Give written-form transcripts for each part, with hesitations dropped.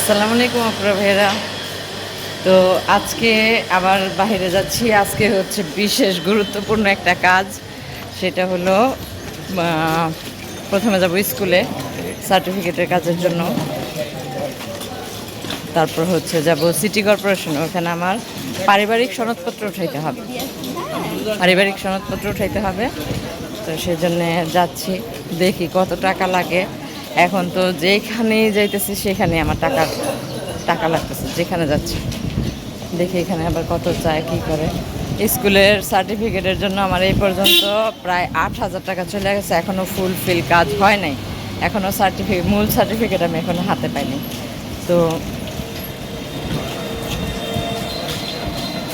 আসসালামু আলাইকুম আপনারা ভাইয়েরা। তো আজকে আবার বাইরে যাচ্ছি। আজকে হচ্ছে বিশেষ গুরুত্বপূর্ণ একটা কাজ। সেটা হলো প্রথমে যাব স্কুলে সার্টিফিকেটের কাজের জন্য। তারপর হচ্ছে যাব সিটি কর্পোরেশনে, ওখানে আমার পারিবারিক সনদপত্র উঠাইতে হবে। তো সেই জন্যে যাচ্ছি, দেখি কত টাকা লাগে। এখন তো যেখানেই যাইতেছি সেখানে আমার টাকা লাগতেছে, যেখানে যাচ্ছি। দেখি এখানে আবার কত চায়, কী করে। স্কুলের সার্টিফিকেটের জন্য আমার এই পর্যন্ত প্রায় 8,000 টাকা চলে গেছে। এখনও ফুলফিল কাজ হয় নাই, এখনও মূল সার্টিফিকেট আমি এখনও হাতে পাইনি। তো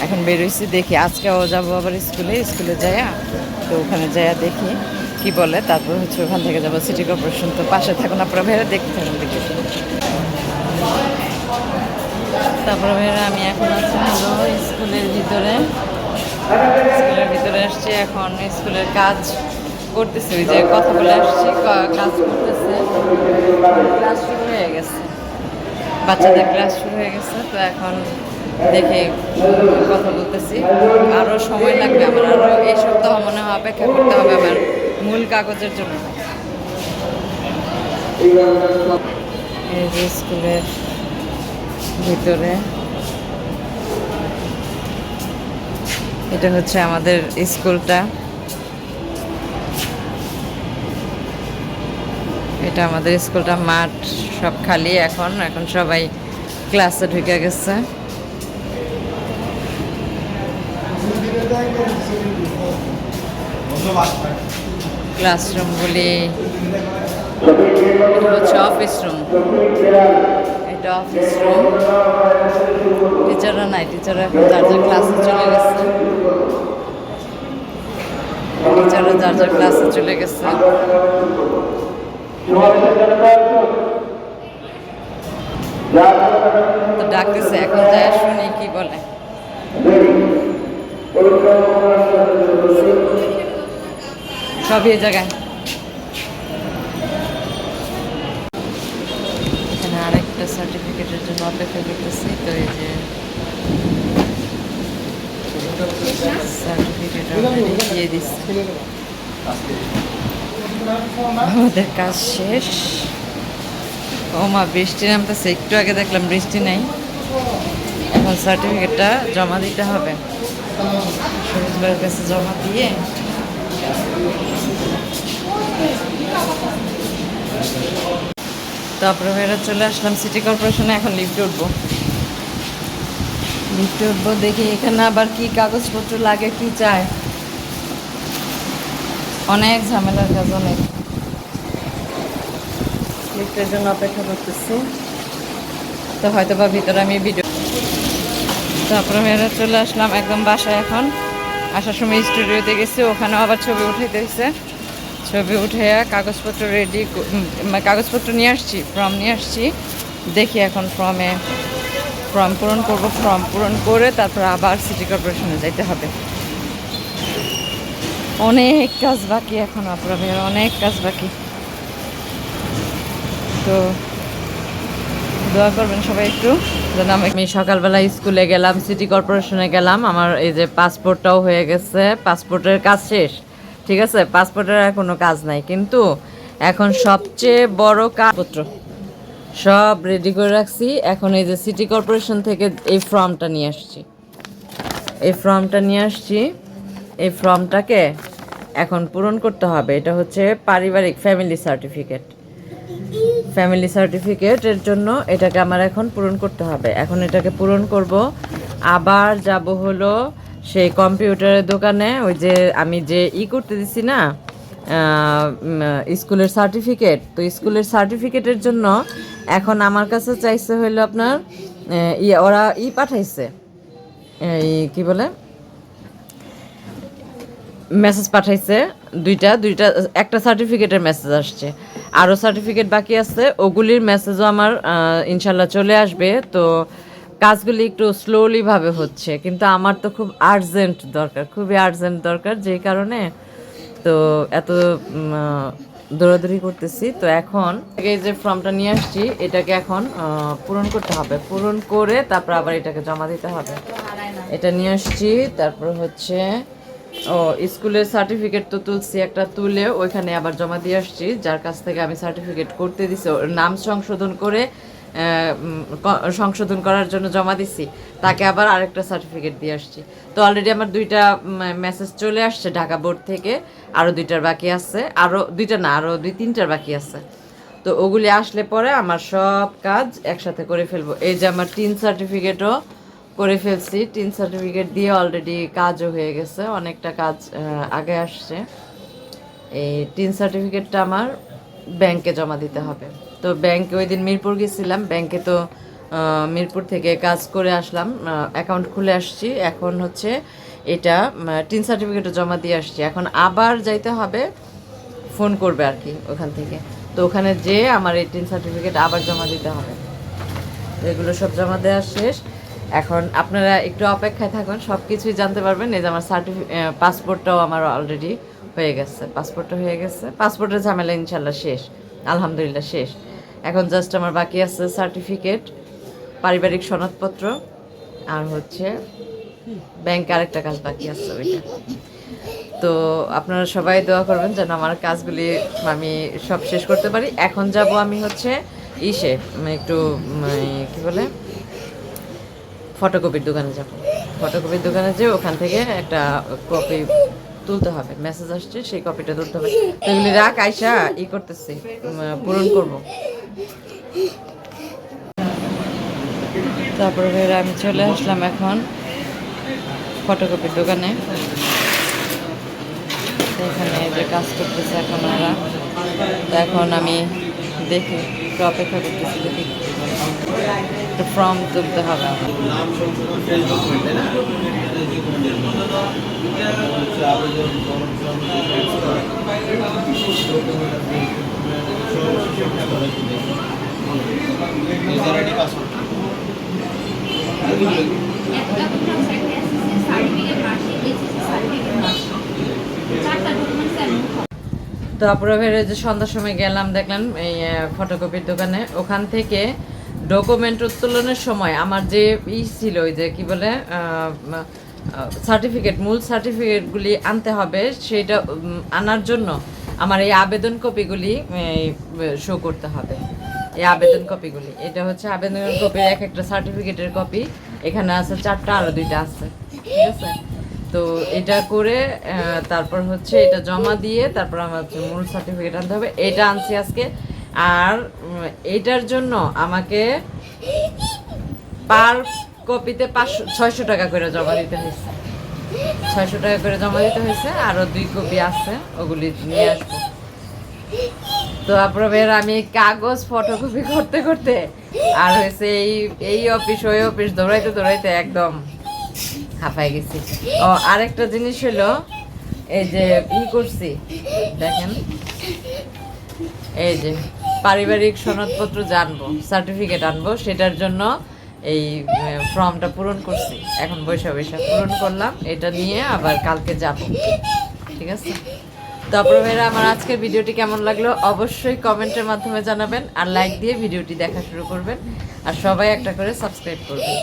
এখন বেরোইছি, দেখি আজকেও যাবো আবার স্কুলে যাইয়া। তো ওখানে যাইয়া দেখি কি বলে, তারপর হচ্ছে ওখান থেকে যাবো সিটি কর্পোরেশন। তো পাশে থাকুন আপনারা ভাইরা, দেখতে থাকুন দেখি। তারপর ভাইরা আমি এখন আছি হলো স্কুলের ভিতরে আসছি। এখন স্কুলের কাজ করতেছি, ওই যে কথা বলে আসছি, কাজ করতেছে। ক্লাস শুরু হয়ে গেছে, বাচ্চাদের ক্লাস শুরু হয়ে গেছে। তো এখন দেখে কথা বলতেছি, আরও সময় লাগবে আমার, আরও এই সপ্তাহ মনে হয় অপেক্ষা করতে হবে আমার মূল কাগজের জন্য। এই যে স্কুলের ভিতরে, এটা হচ্ছে আমাদের স্কুলটা। এটা আমাদের স্কুলটা, মাঠ সব খালি। এখন সবাই ক্লাসে ঢুকে গেছে। ক্লাসরুমগুলি, এটা হচ্ছে অফিস রুম। এটা অফিস রুম। টিচাররা নাই, টিচাররা এখন যার যার ক্লাসে চলে গেছে। তো ডাকতেছে, এখন যায় শুনি কি বলে। সবই এই জায়গায়। এখানে আরেকটা সার্টিফিকেটের জন্য অপেক্ষা করতেছি। তো এই যে সার্টিফিকেট দিয়ে দিচ্ছে, আমাদের কাজ শেষ। ও মা, বৃষ্টি নামতেছে। একটু আগে দেখলাম বৃষ্টি নাই। এখন সার্টিফিকেটটা জমা দিতে হবে, সবুজ ভাইয়ের কাছে জমা দিয়ে তারপরে ভাইরা চলে আসলাম সিটি কর্পোরেশনে। এখন লিফটে উঠবো। দেখি এখানে আবার কি কাগজপত্র লাগে, কি চায়। অনেক ঝামেলার কাজ, অনেক। লিফটের জন্য অপেক্ষা করতেছি। তো হয়তো বা ভিতরে আমি ভিডিও। তারপরে মেয়েরা চলে আসলাম একদম বাসায়। এখন আসার সময় স্টুডিওতে গেছি, ওখানেও আবার ছবি উঠাইতে হয়েছে। ছবি উঠে কাগজপত্র কাগজপত্র নিয়ে আসছি, ফর্ম নিয়ে আসছি। দেখি এখন ফর্ম পূরণ করবো। ফর্ম পূরণ করে তারপর আবার সিটি কর্পোরেশনে যাইতে হবে। অনেক কাজ বাকি এখন, আপনার অনেক কাজ বাকি। তো দোয়া করবেন সবাই একটু যেন। আমি সকালবেলা স্কুলে গেলাম, সিটি কর্পোরেশনে গেলাম। আমার এই যে পাসপোর্টটাও হয়ে গেছে, পাসপোর্টের কাজ শেষ। ঠিক আছে, পাসপোর্টের আর কোনো কাজ নাই, কিন্তু এখন সবচেয়ে বড় কাগজপত্র সব রেডি করে রাখছি। এখন এই যে সিটি কর্পোরেশন থেকে এই ফর্মটা নিয়ে আসছি। এই ফর্মটাকে এখন পূরণ করতে হবে। এটা হচ্ছে পারিবারিক ফ্যামিলি সার্টিফিকেটের জন্য এটাকে আমার এখন পূরণ করতে হবে। এখন এটাকে পূরণ করব। আবার যাব হলো সেই কম্পিউটারের দোকানে, ওই যে আমি যে করতে দিছি না, স্কুলের সার্টিফিকেট। তো স্কুলের সার্টিফিকেটের জন্য এখন আমার কাছে চাইছে হইলো আপনার ওরা পাঠাইছে, এই কি বলে, মেসেজ পাঠাইছে দুইটা। একটা সার্টিফিকেটের মেসেজ আসছে, আরও সার্টিফিকেট বাকি আছে, ওগুলির মেসেজও আমার ইনশাল্লাহ চলে আসবে। তো কাজগুলি একটু স্লোলিভাবে হচ্ছে, কিন্তু আমার তো খুবই আর্জেন্ট দরকার, যেই কারণে তো এত দৌড়াদৌড়ি করতেছি। তো এখন এই যে ফর্মটা নিয়ে আসছি, এটাকে এখন পূরণ করতে হবে, পূরণ করে তারপর আবার এটাকে জমা দিতে হবে। এটা নিয়ে আসছি, তারপর হচ্ছে স্কুলের সার্টিফিকেট তো তুলছি, একটা তুলে ওইখানে আবার জমা দিয়ে আসছি, যার কাছ থেকে আমি সার্টিফিকেট করতে দিছি, ওর নাম সংশোধন করে সংশোধন করার জন্য জমা দিছি, তাকে আবার আরেকটা সার্টিফিকেট দিয়ে আসছি। তো অলরেডি আমার 2টা মেসেজ চলে আসছে ঢাকা বোর্ড থেকে, আরও 2টার বাকি আছে, আরও 2টা না, আরও 2-3টার বাকি আছে। তো ওগুলি আসলে পরে আমার সব কাজ একসাথে করে ফেলবো। এই যে আমার টিন সার্টিফিকেটও করে ফেলছি, টিন সার্টিফিকেট দিয়ে অলরেডি কাজও হয়ে গেছে, অনেকটা কাজ আগে আসছে। এই টিন সার্টিফিকেটটা আমার ব্যাংকে জমা দিতে হবে। তো ব্যাংকে ওই দিন মিরপুর গেছিলাম, ব্যাংকে তো মিরপুর থেকে কাজ করে আসলাম, অ্যাকাউন্ট খুলে আসছি। এখন হচ্ছে এটা টিন সার্টিফিকেটও জমা দিয়ে আসছি, এখন আবার যাইতে হবে, ফোন করবে আর কি ওখান থেকে। তো ওখানে যেয়ে আমার এই টিন সার্টিফিকেট আবার জমা দিতে হবে। এগুলো সব জমা দেওয়া শেষ। এখন আপনারা একটু অপেক্ষায় থাকুন, সব কিছুই জানতে পারবেন। এই যে আমার পাসপোর্টটাও আমার অলরেডি হয়ে গেছে, পাসপোর্টটা হয়ে গেছে, পাসপোর্টের ঝামেলা ইনশাল্লাহ শেষ, আলহামদুলিল্লাহ শেষ। এখন জাস্ট আমার বাকি আছে সার্টিফিকেট, পারিবারিক সনদপত্র, আর হচ্ছে ব্যাংকে আরেকটা কাজ বাকি আছে ওইটা। তো আপনারা সবাই দোয়া করবেন যেন আমার কাজগুলি আমি সব শেষ করতে পারি। এখন যাব আমি হচ্ছে একটু কি বলে, ফটোকপির দোকানে যাব। ফটোকপির দোকানে যেয়ে ওখান থেকে একটা কপি তুলতে হবে, মেসেজ আসছে, সেই কপিটা তুলতে হবে। তো এগুলি রাখ, আয়সা করতেছি, পূরণ করব। তারপরে আমি চলে আসলাম এখন ফটোকপির দোকানে। এখানে যে কাজ করতেছে এখন ওরা, তো এখন আমি দেখি, একটু অপেক্ষা করতেছি, দেখি একটু ফর্ম তুলতে হবে। তো আপুরা বের যে সন্ধ্যার সময় গেলাম, দেখলাম এই ফটোকপির দোকানে, ওখান থেকে ডকুমেন্ট উত্তোলনের সময় আমার যে ছিল, ওই যে কি বলে সার্টিফিকেট, মূল সার্টিফিকেটগুলি আনতে হবে, সেটা আনার জন্য আমার এই আবেদন কপিগুলি শো করতে হবে। এই আবেদন কপিগুলি, এটা হচ্ছে আবেদন কপির এক একটা সার্টিফিকেটের কপি, এখানে আছে 4টা, আরও 2টা আছে, ঠিক আছে। তো এটা করে তারপর হচ্ছে এটা জমা দিয়ে তারপর আমার হচ্ছে মূল সার্টিফিকেট আনতে হবে, এটা আনছি আজকে। আর এটার জন্য আমাকে পার কপিতে 600 টাকা করে জমা দিতে হয়েছে, 600 টাকা করে জমা দিতে হয়েছে। আরও 2 কপি আছে, ওগুলি নিয়ে আসবো। তো আপনার আমি কাগজ ফটোকপি করতে করতে আর হয়েছে এই অফিস ওই অফিস দৌড়াইতে দৌড়াইতে একদম হাঁপাই গেছি। ও আরেকটা জিনিস হলো, এই যে করছি দেখেন, এই যে পারিবারিক সনদপত্র জানবো, সার্টিফিকেট আনবো, সেটার জন্য এই ফর্মটা পূরণ করছি। এখন বৈশা পূরণ করলাম, এটা নিয়ে আবার কালকে যাব, ঠিক আছে। তারপরে ভাইরা আমার আজকের ভিডিওটি কেমন লাগলো অবশ্যই কমেন্টের মাধ্যমে জানাবেন, আর লাইক দিয়ে ভিডিওটি দেখা শুরু করবেন, আর সবাই একটা করে সাবস্ক্রাইব করবেন।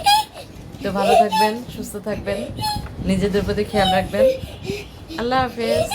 তো ভালো থাকবেন, সুস্থ থাকবেন, নিজেদের প্রতি খেয়াল রাখবেন। আল্লাহ হাফেজ।